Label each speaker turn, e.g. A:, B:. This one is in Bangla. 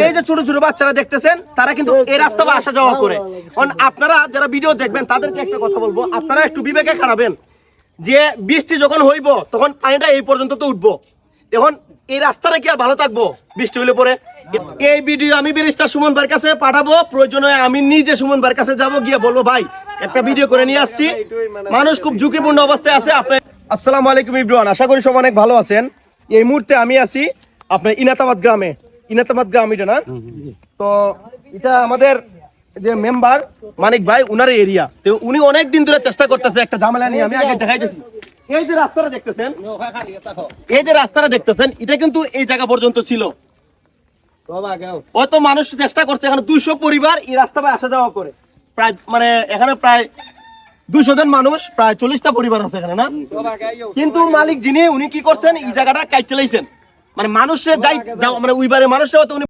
A: এই যে ছোট ছোট বাচ্চারা দেখতেছেন তারা কিন্তু এই রাস্তা বা আসা যাওয়া করে। কারণ আপনারা যারা ভিডিও দেখবেন তাদেরকে একটা কথা বলবো, আপনারা একটু বিবেকে খারাপেন যে বৃষ্টি যখন হইব তখন পানিটা এই পর্যন্ত তো উঠবো, এখন এই রাস্তাটা কি আর ভালো থাকবো বৃষ্টি হইলে পরে? এই ভিডিও আমি ব্যারিস্টার সুমন ভাইয়ের কাছে পাঠাবো, প্রয়োজনে আমি নিজে সুমন ভাইয়ের কাছে যাবো, গিয়ে বলবো ভাই একটা ভিডিও করে নিয়ে আসছি, মানুষ খুব ঝুঁকিপূর্ণ অবস্থায় আছে। আপনি আসসালামু আলাইকুম এভরিওয়ান, আশা করি সবাই অনেক ভালো আছেন। এই মুহূর্তে আমি আছি আপনার ইনাতাবাদ গ্রামে, ইনাতাবাদ গ্রাম এটা না, তো এটা আমাদের যে মেম্বার মানিক ভাই উনার এরিয়া, তো উনি অনেক দিন ধরে চেষ্টা করতেছে একটা ঝামেলা নিয়ে। আমি আগে দেখাইতেছি, এই যে রাস্তাটা দেখতেছেন, এই যে রাস্তাটা দেখতেছেন, এটা কিন্তু এই জায়গা পর্যন্ত ছিল। অত মানুষ চেষ্টা করছে, এখানে 200 পরিবার এই রাস্তায় আসা যাওয়া করে, প্রায় মানে এখানে প্রায় 200 জন মানুষ, প্রায় 40টা পরিবার আছে এখানে না। কিন্তু মালিক যিনি উনি কি করছেন, এই জায়গাটা কাইট চালাইছেন, মানে মানুষের যাই মানে উইবারে মানুষের